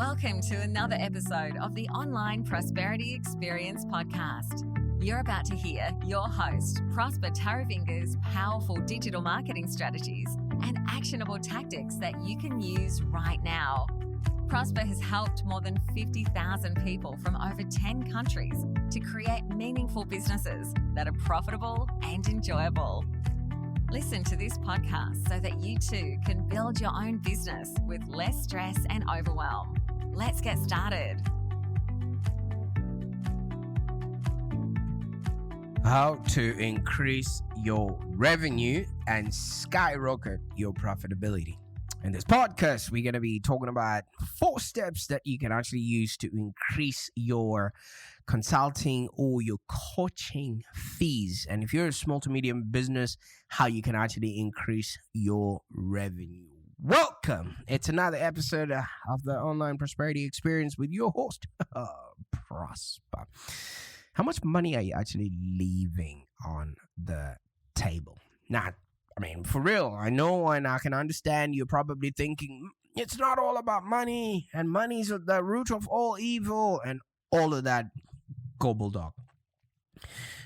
Welcome to another episode of the Online Prosperity Experience podcast. You're about to hear your host, Prosper Taravinga's powerful digital marketing strategies and actionable tactics that you can use right now. Prosper has helped more than 50,000 people from over 10 countries to create meaningful businesses that are profitable and enjoyable. Listen to this podcast so that you too can build your own business with less stress and overwhelm. Let's get started. How to increase your revenue and skyrocket your profitability. In this podcast, we're going to be talking about 4 steps that you can actually use to increase your consulting or your coaching fees. And if you're a small to medium business, how you can actually increase your revenue. Welcome. It's another episode of the Online Prosperity Experience with your host, Prosper. How much money are you actually leaving on the table? Now, for real, I know and I can understand you're probably thinking, it's not all about money, and money's the root of all evil, and all of that gobble dog.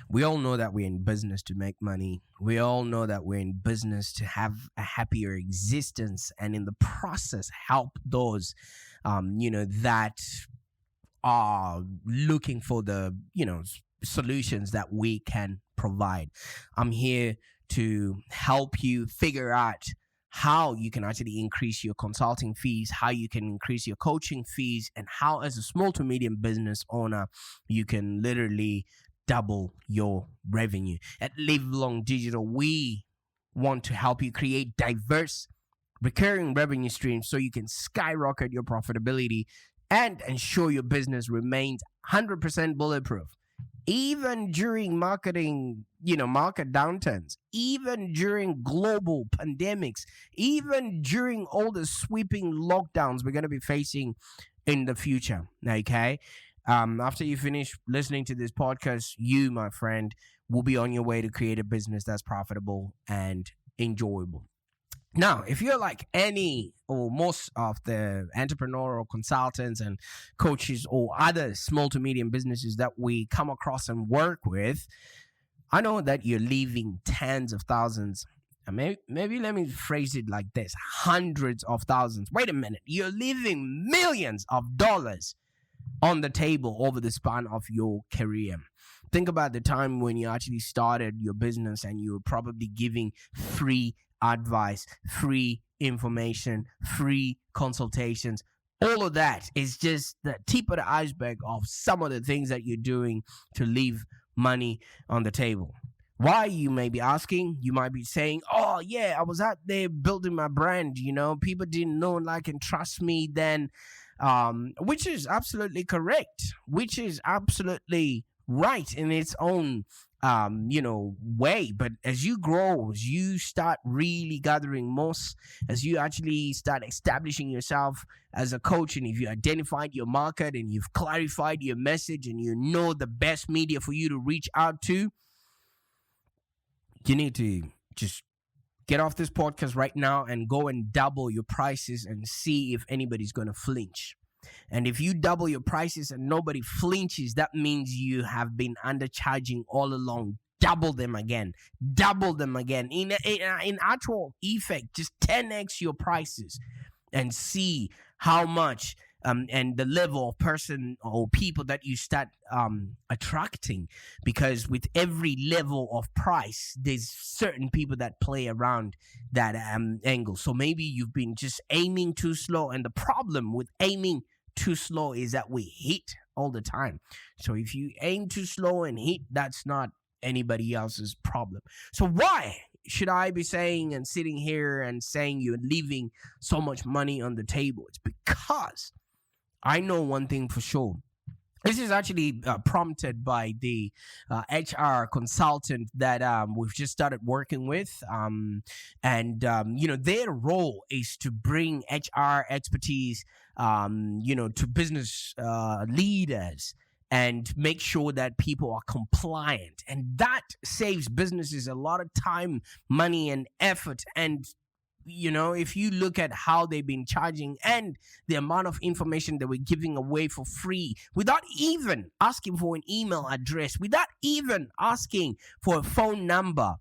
We all know that we're in business to make money. We all know that we're in business to have a happier existence, and in the process, help those, that are looking for the, solutions that we can provide. I'm here to help you figure out how you can actually increase your consulting fees, how you can increase your coaching fees, and how as a small to medium business owner, you can literally double your revenue. At Live Long Digital, we want to help you create diverse recurring revenue streams so you can skyrocket your profitability and ensure your business remains 100% bulletproof. Even during market downturns, even during global pandemics, even during all the sweeping lockdowns we're going to be facing in the future, okay? After you finish listening to this podcast, you, my friend, will be on your way to create a business that's profitable and enjoyable. Now, if you're like any or most of the entrepreneurial consultants and coaches or other small to medium businesses that we come across and work with, I know that you're leaving tens of thousands. And maybe let me phrase it like this: hundreds of thousands. Wait a minute. You're leaving millions of dollars on the table over the span of your career. Think about the time when you actually started your business and you were probably giving free advice, free information, free consultations. All of that is just the tip of the iceberg of some of the things that you're doing to leave money on the table. Why, you may be asking? You might be saying, oh yeah, I was out there building my brand, people didn't know, like, and trust me then, which is absolutely correct, which is absolutely right in its own way. But as you grow, as you start really gathering moss, as you actually start establishing yourself as a coach, and if you identified your market and you've clarified your message and you know the best media for you to reach out to, you need to just get off this podcast right now and go and double your prices and see if anybody's going to flinch. And if you double your prices and nobody flinches, that means you have been undercharging all along. Double them again. In actual effect, just 10x your prices and see how much and the level of person or people that you start attracting. Because with every level of price, there's certain people that play around that angle. So maybe you've been just aiming too slow, and the problem with aiming too slow is that we hit all the time. So if you aim too slow and hit, that's not anybody else's problem. So why should I be saying and sitting here and saying you're leaving so much money on the table? It's because I know one thing for sure. This is actually prompted by the HR consultant that we've just started working with. Their role is to bring HR expertise, to business leaders and make sure that people are compliant. And that saves businesses a lot of time, money, and effort, and if you look at how they've been charging and the amount of information they were giving away for free without even asking for an email address, without even asking for a phone number,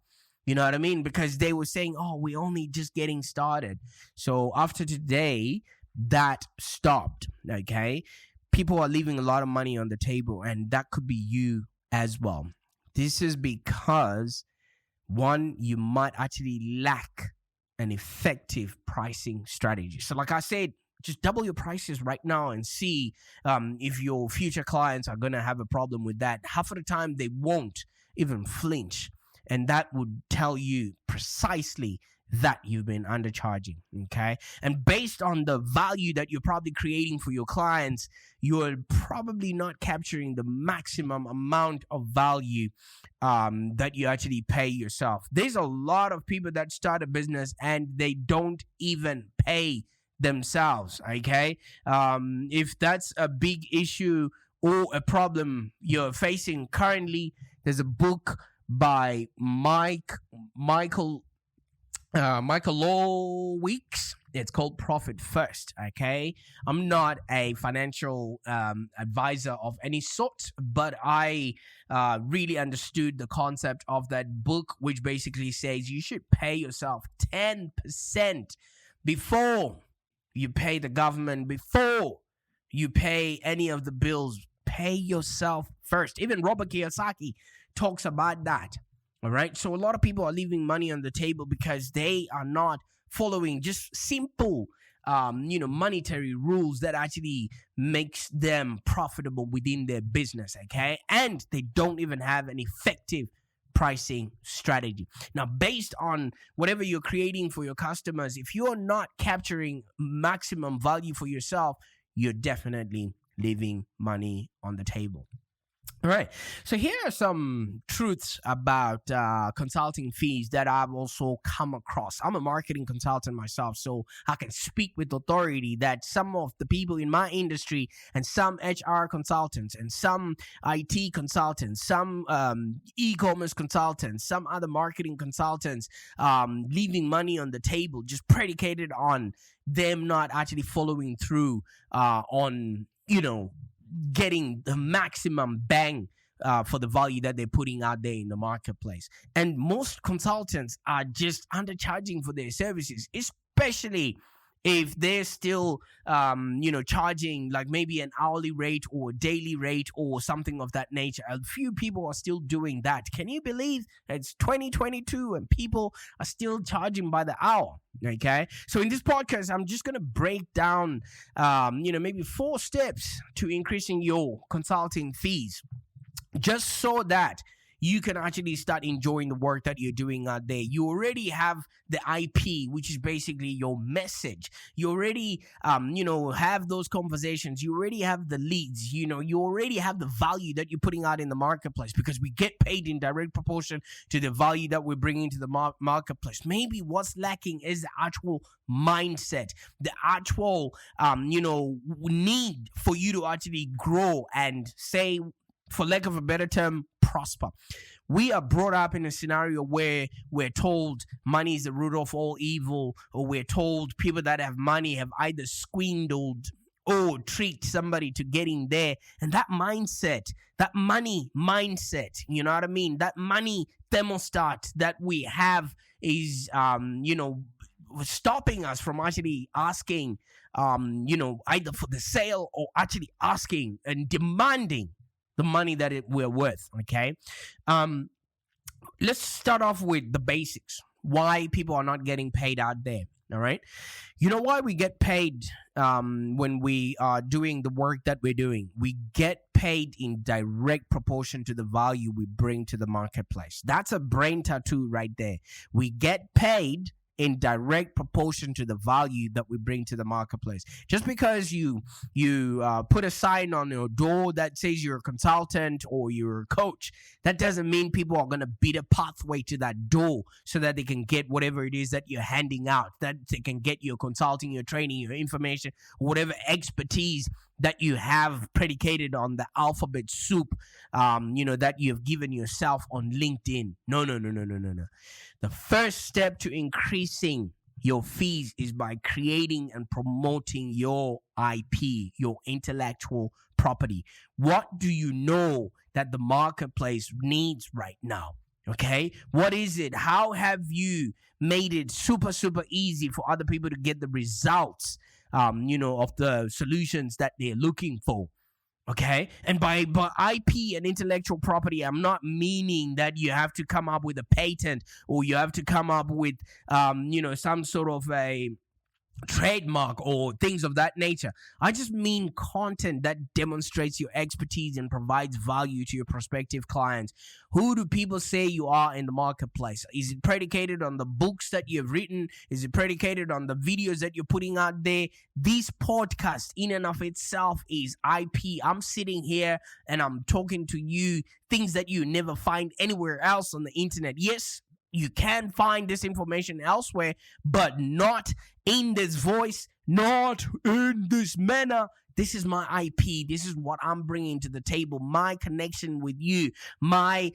you know what I mean? Because they were saying, oh, we're only just getting started. So after today, that stopped, okay? People are leaving a lot of money on the table, and that could be you as well. This is because, one, you might actually lack an effective pricing strategy. So like I said, just double your prices right now and see if your future clients are going to have a problem with that. Half of the time, they won't even flinch. And that would tell you precisely that you've been undercharging, okay? And based on the value that you're probably creating for your clients, you're probably not capturing the maximum amount of value that you actually pay yourself. There's a lot of people that start a business and they don't even pay themselves, okay? If that's a big issue or a problem you're facing currently, there's a book by Michael Weeks. It's called Profit First, okay? I'm not a financial advisor of any sort, but I really understood the concept of that book, which basically says you should pay yourself 10% before you pay the government, before you pay any of the bills. Pay yourself first. Even Robert Kiyosaki talks about that. All right. So a lot of people are leaving money on the table because they are not following just simple, monetary rules that actually makes them profitable within their business. Okay. And they don't even have an effective pricing strategy. Now, based on whatever you're creating for your customers, if you're not capturing maximum value for yourself, you're definitely leaving money on the table. All right. So here are some truths about consulting fees that I've also come across. I'm a marketing consultant myself, so I can speak with authority that some of the people in my industry and some HR consultants and some IT consultants, some e-commerce consultants, some other marketing consultants leaving money on the table just predicated on them not actually following through on, getting the maximum bang for the value that they're putting out there in the marketplace. And most consultants are just undercharging for their services, especially if they're still, charging like maybe an hourly rate or a daily rate or something of that nature. A few people are still doing that. Can you believe it's 2022 and people are still charging by the hour? Okay. So in this podcast, I'm just going to break down, maybe 4 steps to increasing your consulting fees, just so that you can actually start enjoying the work that you're doing out there. You already have the IP, which is basically your message. You already, have those conversations. You already have the leads. You already have the value that you're putting out in the marketplace, because we get paid in direct proportion to the value that we're bringing to the marketplace. Maybe what's lacking is the actual mindset, the actual, need for you to actually grow and say, for lack of a better term, prosper. We are brought up in a scenario where we're told money is the root of all evil, or we're told people that have money have either swindled or tricked somebody to getting there. And that mindset, that money mindset, you know what I mean? That money thermostat that we have is, stopping us from actually asking, either for the sale or actually asking and demanding the money that we're worth, okay? Let's start off with the basics. Why people are not getting paid out there, all right? You know why we get paid when we are doing the work that we're doing? We get paid in direct proportion to the value we bring to the marketplace. That's a brain tattoo right there. We get paid in direct proportion to the value that we bring to the marketplace. Just because you put a sign on your door that says you're a consultant or you're a coach, that doesn't mean people are going to beat a pathway to that door so that they can get whatever it is that you're handing out, that they can get your consulting, your training, your information, whatever expertise that you have predicated on the alphabet soup, that you have given yourself on LinkedIn. No. The first step to increasing your fees is by creating and promoting your IP, your intellectual property. What do you know that the marketplace needs right now? Okay, what is it? How have you made it super easy for other people to get the results of the solutions that they're looking for? Okay, and by IP and intellectual property, I'm not meaning that you have to come up with a patent or you have to come up with some sort of a trademark or things of that nature. I just mean content that demonstrates your expertise and provides value to your prospective clients. Who do people say you are in the marketplace? Is it predicated on the books that you've written? Is it predicated on the videos that you're putting out there? This podcast in and of itself is IP. I'm sitting here and I'm talking to you things that you never find anywhere else on the internet. Yes, you can find this information elsewhere, but not in this voice, not in this manner. This is my IP. This is what I'm bringing to the table. My connection with you, my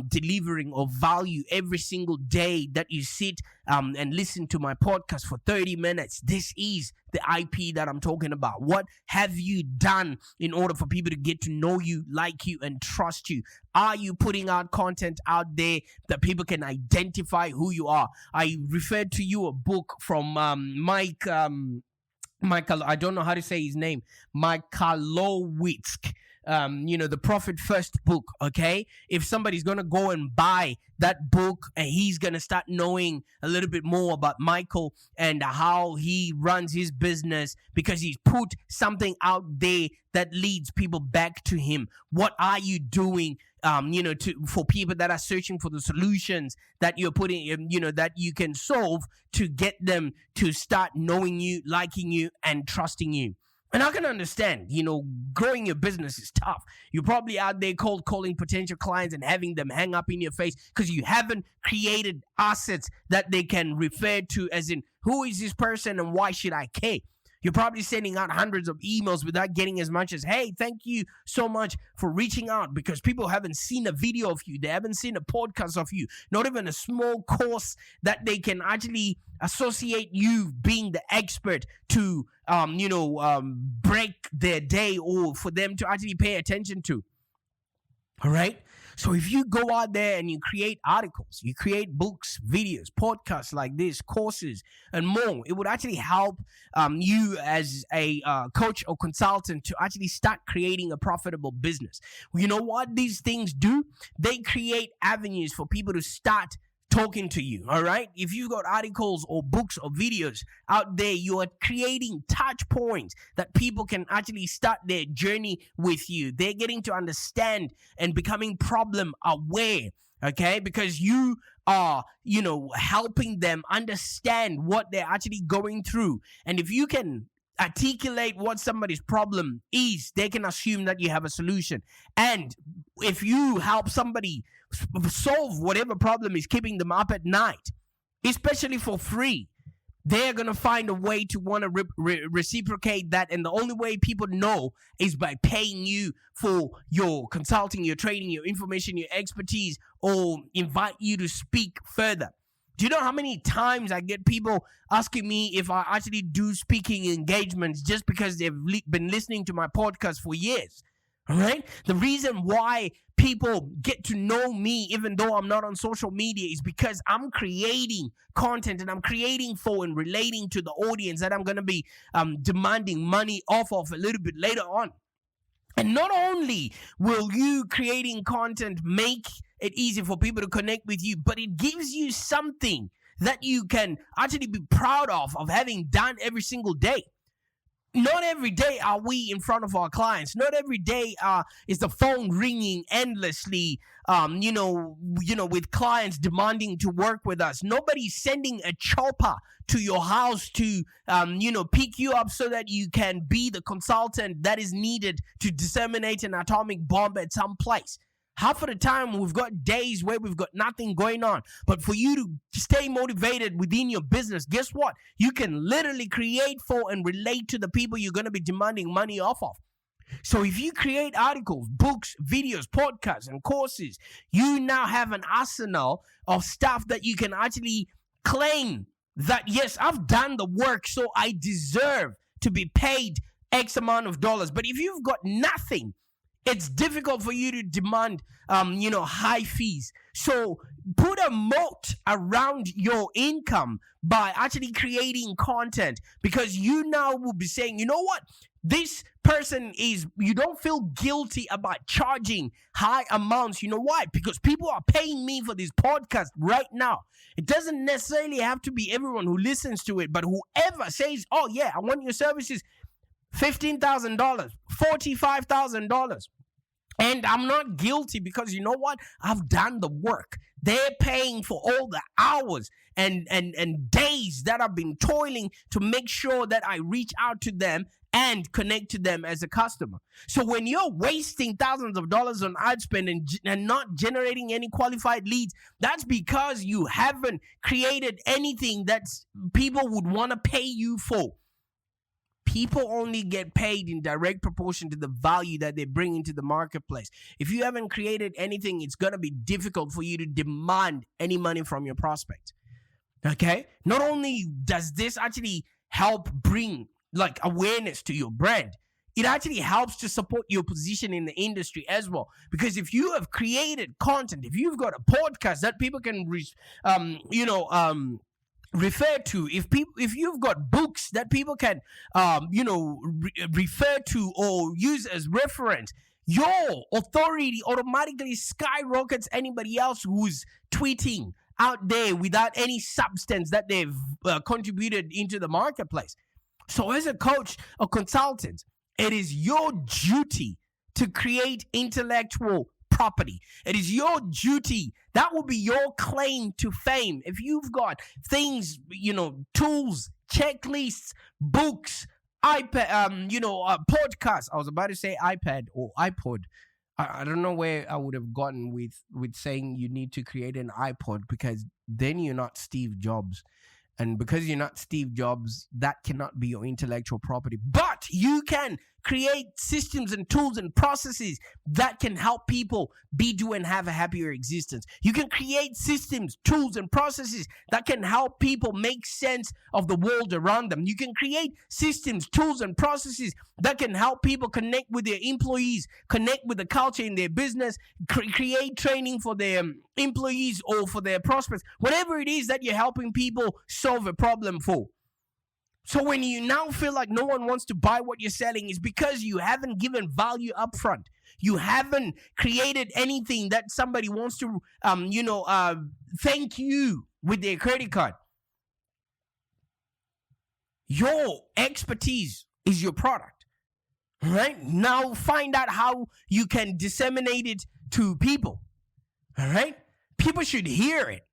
delivering of value every single day that you sit and listen to my podcast for 30 minutes. This is the IP that I'm talking about. What have you done in order for people to get to know you, like you, and trust you? Are you putting out content out there that people can identify who you are? I referred to you a book from Michael, I don't know how to say his name, Michalowicz, the Profit First book, okay? If somebody's going to go and buy that book and he's going to start knowing a little bit more about Michael and how he runs his business because he's put something out there that leads people back to him. What are you doing for people that are searching for the solutions that you're putting, that you can solve to get them to start knowing you, liking you, and trusting you? And I can understand, growing your business is tough. You're probably out there cold calling potential clients and having them hang up in your face because you haven't created assets that they can refer to as in, who is this person and why should I care? You're probably sending out hundreds of emails without getting as much as, hey, thank you so much for reaching out, because people haven't seen a video of you. They haven't seen a podcast of you, not even a small course that they can actually associate you being the expert to, break their day or for them to actually pay attention to. All right. So if you go out there and you create articles, you create books, videos, podcasts like this, courses, and more, it would actually help you as a coach or consultant to actually start creating a profitable business. You know what these things do? They create avenues for people to start talking to you, all right? If you got articles or books or videos out there, you are creating touch points that people can actually start their journey with you. They're getting to understand and becoming problem aware, okay? Because you are, helping them understand what they're actually going through. And if you can articulate what somebody's problem is, they can assume that you have a solution. And if you help somebody solve whatever problem is keeping them up at night, especially for free, they're going to find a way to want to reciprocate that. And the only way people know is by paying you for your consulting, your training, your information, your expertise, or invite you to speak further. Do you know how many times I get people asking me if I actually do speaking engagements just because they've been listening to my podcast for years? All right? The reason why people get to know me even though I'm not on social media is because I'm creating content and I'm creating for and relating to the audience that I'm going to be demanding money off of a little bit later on. And not only will you creating content make it easy for people to connect with you, but it gives you something that you can actually be proud of having done every single day. Not every day are we in front of our clients. Not every day is the phone ringing endlessly, with clients demanding to work with us. Nobody's sending a chopper to your house to, pick you up so that you can be the consultant that is needed to disseminate an atomic bomb at some place. Half of the time, we've got days where we've got nothing going on. But for you to stay motivated within your business, guess what? You can literally create for and relate to the people you're going to be demanding money off of. So if you create articles, books, videos, podcasts, and courses, you now have an arsenal of stuff that you can actually claim that, yes, I've done the work, so I deserve to be paid X amount of dollars. But if you've got nothing, it's difficult for you to demand, high fees. So put a moat around your income by actually creating content, because you now will be saying, you know what? This person is, you don't feel guilty about charging high amounts. You know why? Because people are paying me for this podcast right now. It doesn't necessarily have to be everyone who listens to it, but whoever says, oh yeah, I want your services, $15,000, $45,000. And I'm not guilty, because you know what? I've done the work. They're paying for all the hours and days that I've been toiling to make sure that I reach out to them and connect to them as a customer. So when you're wasting thousands of dollars on ad spend and not generating any qualified leads, that's because you haven't created anything that people would want to pay you for. People only get paid in direct proportion to the value that they bring into the marketplace. If you haven't created anything, it's going to be difficult for you to demand any money from your prospect. Okay? Not only does this actually help bring like awareness to your brand, it actually helps to support your position in the industry as well. Because if you have created content, if you've got a podcast that people can refer to, if you've got books that people can refer to or use as reference, your authority automatically skyrockets anybody else who's tweeting out there without any substance that they've contributed into the marketplace. So as a coach or consultant, it is your duty to create intellectual property. It is your duty. That will be your claim to fame. If you've got things, tools, checklists, books, iPad, podcasts. I was about to say iPad or iPod. I don't know where I would have gotten with saying you need to create an iPod, because then you're not Steve Jobs. And because you're not Steve Jobs, that cannot be your intellectual property. But you can create systems and tools and processes that can help people be, do, and have a happier existence. You can create systems, tools, and processes that can help people make sense of the world around them. You can create systems, tools, and processes that can help people connect with their employees, connect with the culture in their business, create training for their employees or for their prospects, whatever it is that you're helping people solve a problem for. So when you now feel like no one wants to buy what you're selling, is because you haven't given value up front. You haven't created anything that somebody wants to, thank you with their credit card. Your expertise is your product, right? Now find out how you can disseminate it to people, all right? People should hear it.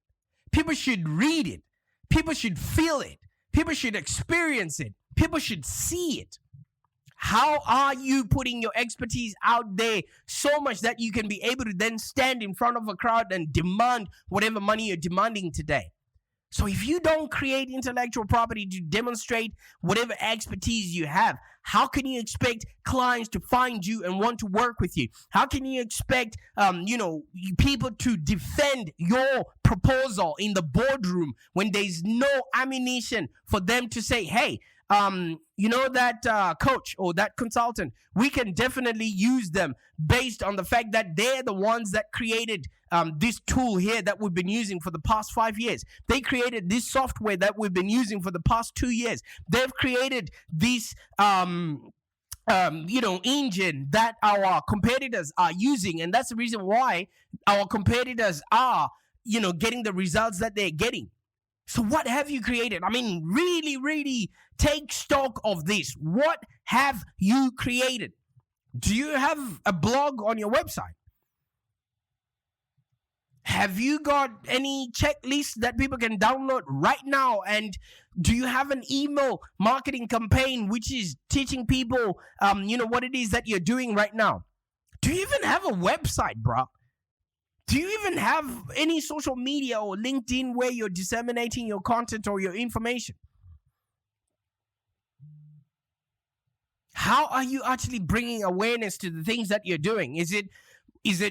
People should read it. People should feel it. People should experience it. People should see it. How are you putting your expertise out there so much that you can be able to then stand in front of a crowd and demand whatever money you're demanding today? So if you don't create intellectual property to demonstrate whatever expertise you have, how can you expect clients to find you and want to work with you? How can you expect, people to defend your proposal in the boardroom when there's no ammunition for them to say, hey, that coach or that consultant, we can definitely use them based on the fact that they're the ones that created this tool here that we've been using for the past 5 years. They created this software that we've been using for the past 2 years. They've created this engine that our competitors are using, and that's the reason why our competitors are getting the results that they're getting. So what have you created? I mean, really, really take stock of this. What have you created? Do you have a blog on your website? Have you got any checklists that people can download right now? And do you have an email marketing campaign which is teaching people, what it is that you're doing right now? Do you even have a website, bro? Do you even have any social media or LinkedIn where you're disseminating your content or your information? How are you actually bringing awareness to the things that you're doing? Is it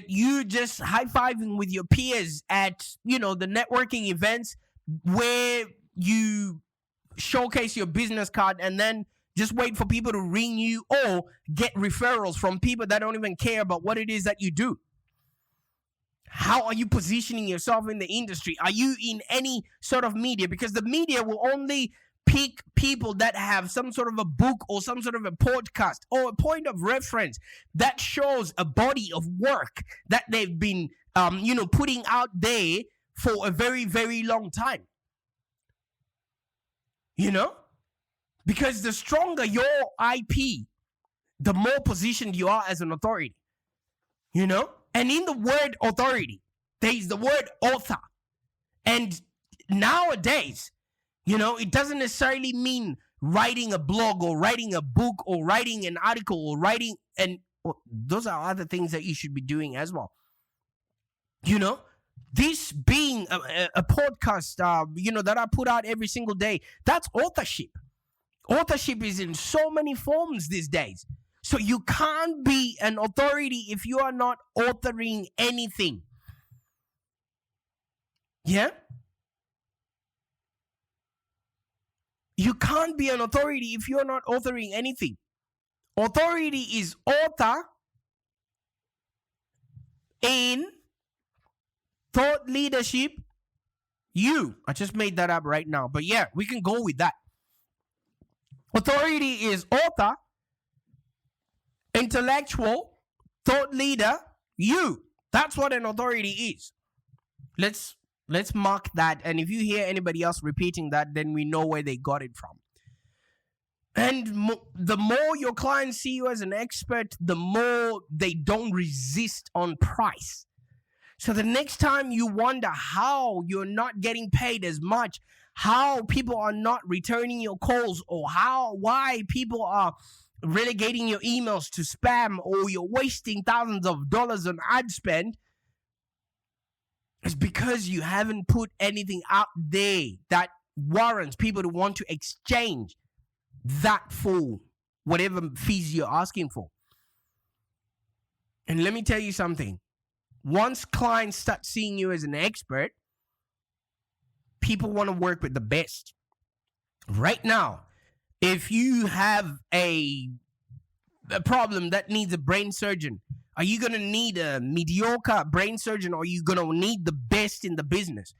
you just high-fiving with your peers at, the networking events where you showcase your business card and then just wait for people to ring you or get referrals from people that don't even care about what it is that you do? How are you positioning yourself in the industry? Are you in any sort of media? Because the media will only pick people that have some sort of a book or some sort of a podcast or a point of reference that shows a body of work that they've been, putting out there for a very, very long time. Because the stronger your IP, the more positioned you are as an authority. And in the word authority, there is the word author. And nowadays, it doesn't necessarily mean writing a blog or writing a book or writing an article or writing, and those are other things that you should be doing as well. This being a podcast, that I put out every single day, that's authorship. Authorship is in so many forms these days. So you can't be an authority if you are not authoring anything. Yeah? You can't be an authority if you're not authoring anything. Authority is author in thought leadership. I just made that up right now. But yeah, we can go with that. Authority is author, intellectual, thought leader, you. That's what an authority is. Let's mark that. And if you hear anybody else repeating that, then we know where they got it from. And the more your clients see you as an expert, the more they don't resist on price. So the next time you wonder how you're not getting paid as much, how people are not returning your calls, or why people are relegating your emails to spam, or you're wasting thousands of dollars on ad spend, it's because you haven't put anything out there that warrants people to want to exchange that for whatever fees you're asking for. And let me tell you something. Once clients start seeing you as an expert, people want to work with the best. Right now, if you have a problem that needs a brain surgeon, are you going to need a mediocre brain surgeon, or are you going to need the best in the business?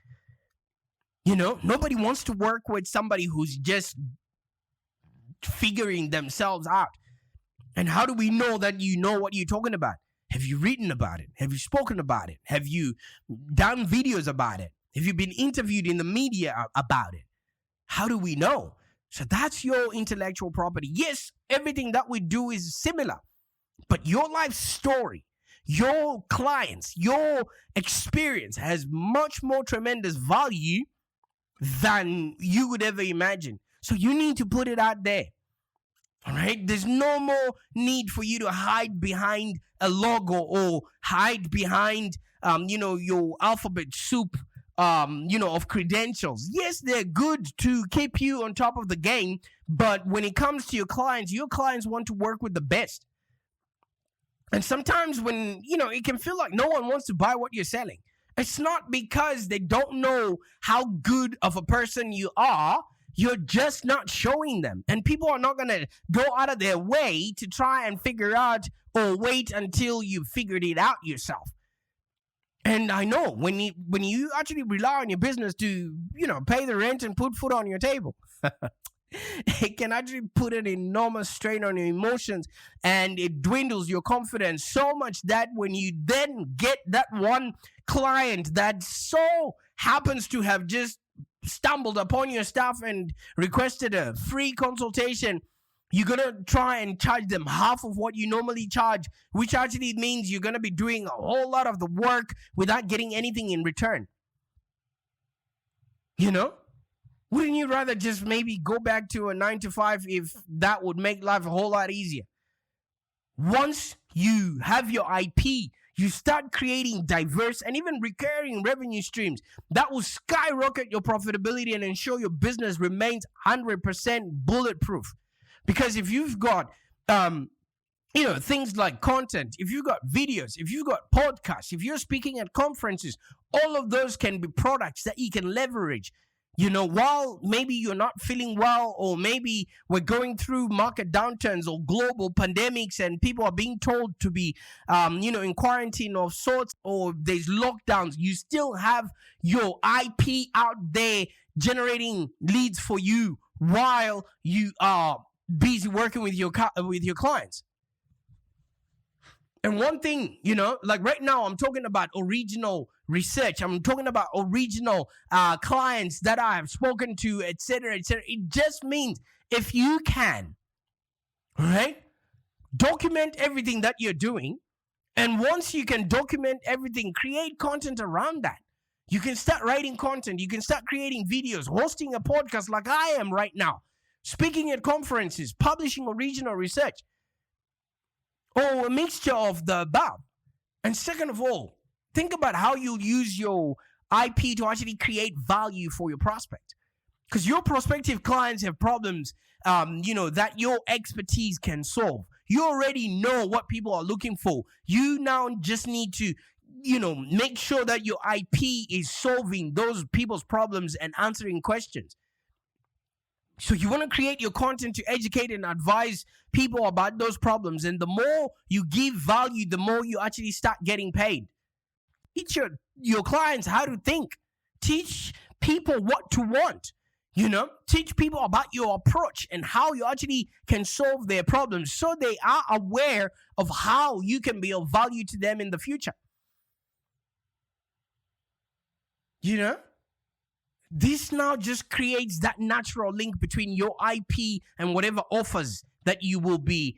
Nobody wants to work with somebody who's just figuring themselves out. And how do we know that you know what you're talking about? Have you written about it? Have you spoken about it? Have you done videos about it? Have you been interviewed in the media about it? How do we know? So that's your intellectual property. Yes, everything that we do is similar, but your life story, your clients, your experience has much more tremendous value than you would ever imagine. So you need to put it out there. All right? There's no more need for you to hide behind a logo or hide behind, your alphabet soup, of credentials. Yes, they're good to keep you on top of the game, but when it comes to your clients want to work with the best. And sometimes when, it can feel like no one wants to buy what you're selling. It's not because they don't know how good of a person you are. You're just not showing them. And people are not going to go out of their way to try and figure out or wait until you figured it out yourself. And I know when you actually rely on your business to, pay the rent and put food on your table, it can actually put an enormous strain on your emotions, and it dwindles your confidence so much that when you then get that one client that so happens to have just stumbled upon your stuff and requested a free consultation, you're going to try and charge them half of what you normally charge, which actually means you're going to be doing a whole lot of the work without getting anything in return. Wouldn't you rather just maybe go back to a 9-to-5 if that would make life a whole lot easier? Once you have your IP, you start creating diverse and even recurring revenue streams that will skyrocket your profitability and ensure your business remains 100% bulletproof. Because if you've got, things like content, if you've got videos, if you've got podcasts, if you're speaking at conferences, all of those can be products that you can leverage. While maybe you're not feeling well, or maybe we're going through market downturns or global pandemics and people are being told to be, in quarantine of sorts, or there's lockdowns, you still have your IP out there generating leads for you while you are busy working with your clients. And one thing, like right now, I'm talking about original research. I'm talking about original clients that I have spoken to, etc., etc. It just means if you can, right, document everything that you're doing. And once you can document everything, create content around that. You can start writing content. You can start creating videos, hosting a podcast like I am right now, speaking at conferences, publishing original research, or a mixture of the above. And second of all, think about how you'll use your IP to actually create value for your prospect. Because your prospective clients have problems, that your expertise can solve. You already know what people are looking for. You now just need to, make sure that your IP is solving those people's problems and answering questions. So you want to create your content to educate and advise people about those problems. And the more you give value, the more you actually start getting paid. Teach your clients how to think. Teach people what to want. Teach people about your approach and how you actually can solve their problems, so they are aware of how you can be of value to them in the future. This now just creates that natural link between your IP and whatever offers that you will be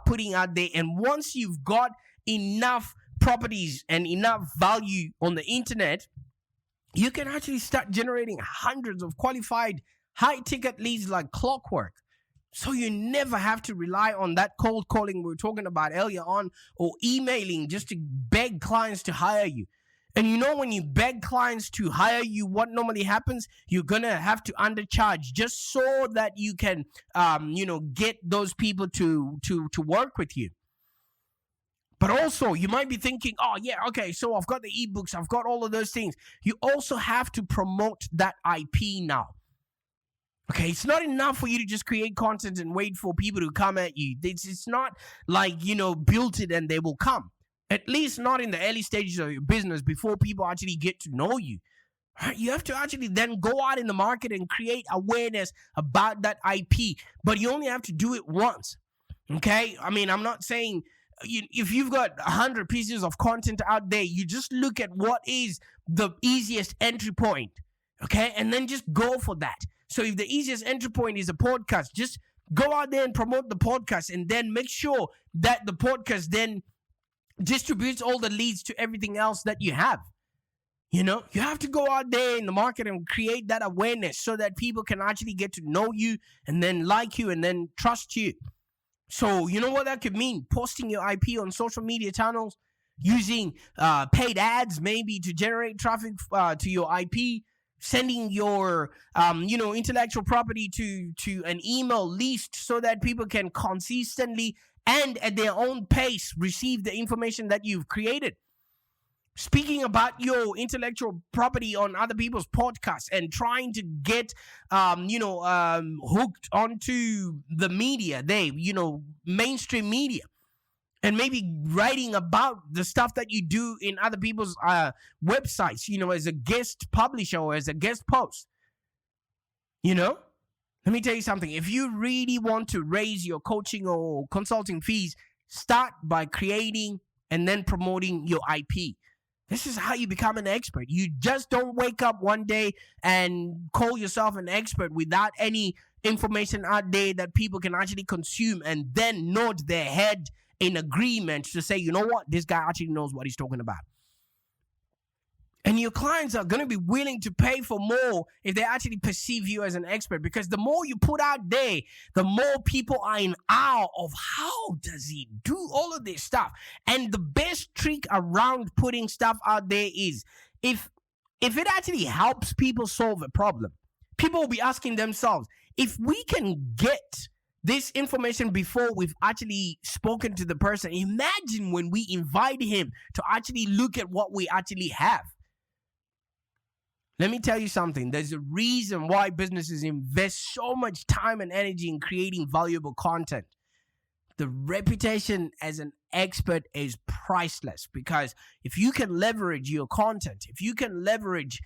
putting out there. And once you've got enough properties and enough value on the internet, you can actually start generating hundreds of qualified high-ticket leads like clockwork. So you never have to rely on that cold calling we were talking about earlier on, or emailing just to beg clients to hire you. And when you beg clients to hire you, what normally happens? You're going to have to undercharge just so that you can, get those people to work with you. But also, you might be thinking, oh, yeah, okay, so I've got the ebooks, I've got all of those things. You also have to promote that IP now. Okay, it's not enough for you to just create content and wait for people to come at you. It's not like, build it and they will come. At least not in the early stages of your business, before people actually get to know you. Right? You have to actually then go out in the market and create awareness about that IP. But you only have to do it once. Okay? I mean, I'm not saying if you've got 100 pieces of content out there, you just look at what is the easiest entry point. Okay? And then just go for that. So if the easiest entry point is a podcast, just go out there and promote the podcast, and then make sure that the podcast then distributes all the leads to everything else that you have. You have to go out there in the market and create that awareness so that people can actually get to know you and then like you and then trust you. So you know what that could mean? Posting your IP on social media channels, using paid ads maybe to generate traffic to your IP, sending your intellectual property to an email list so that people can consistently and at their own pace receive the information that you've created. Speaking about your intellectual property on other people's podcasts and trying to get, hooked onto the media, mainstream media, and maybe writing about the stuff that you do in other people's websites, as a guest publisher or as a guest post. Let me tell you something. If you really want to raise your coaching or consulting fees, start by creating and then promoting your IP. This is how you become an expert. You just don't wake up one day and call yourself an expert without any information out there that people can actually consume and then nod their head in agreement to say, you know what, this guy actually knows what he's talking about. And your clients are going to be willing to pay for more if they actually perceive you as an expert, because the more you put out there, the more people are in awe of how does he do all of this stuff. And the best trick around putting stuff out there is if it actually helps people solve a problem, people will be asking themselves, if we can get this information before we've actually spoken to the person, imagine when we invite him to actually look at what we actually have. Let me tell you something. There's a reason why businesses invest so much time and energy in creating valuable content. The reputation as an expert is priceless, because if you can leverage your content, if you can leverage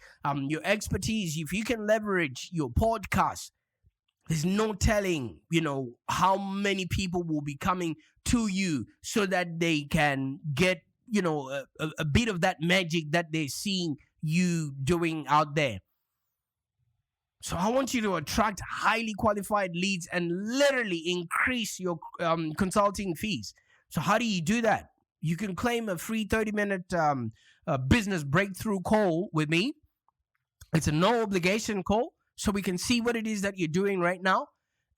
your expertise, if you can leverage your podcast, there's no telling, how many people will be coming to you so that they can get, a bit of that magic that they're seeing you doing out there. So I want you to attract highly qualified leads and literally increase your consulting fees. So how do you do that? You can claim a free 30-minute business breakthrough call with me. It's a no obligation call, so we can see what it is that you're doing right now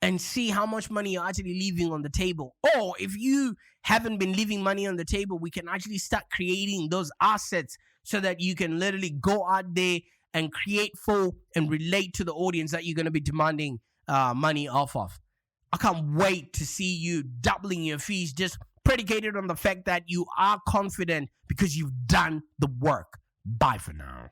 and see how much money you're actually leaving on the table. Or if you haven't been leaving money on the table, we can actually start creating those assets so that you can literally go out there and create for and relate to the audience that you're going to be demanding money off of. I can't wait to see you doubling your fees, just predicated on the fact that you are confident because you've done the work. Bye for now.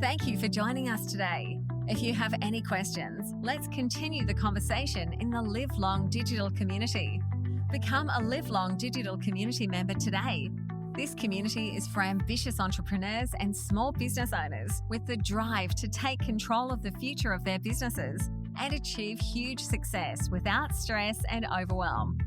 Thank you for joining us today. If you have any questions, let's continue the conversation in the Live Long Digital community. Become a Live Long Digital community member today. This community is for ambitious entrepreneurs and small business owners with the drive to take control of the future of their businesses and achieve huge success without stress and overwhelm.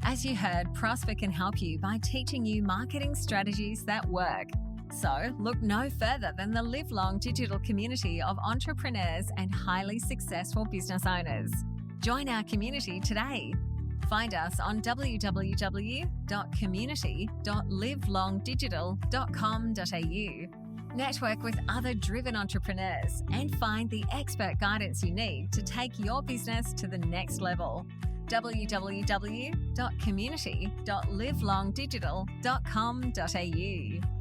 As you heard, Prosper can help you by teaching you marketing strategies that work. So look no further than the Live Long Digital community of entrepreneurs and highly successful business owners. Join our community today. Find us on www.community.livelongdigital.com.au. Network with other driven entrepreneurs and find the expert guidance you need to take your business to the next level. www.community.livelongdigital.com.au.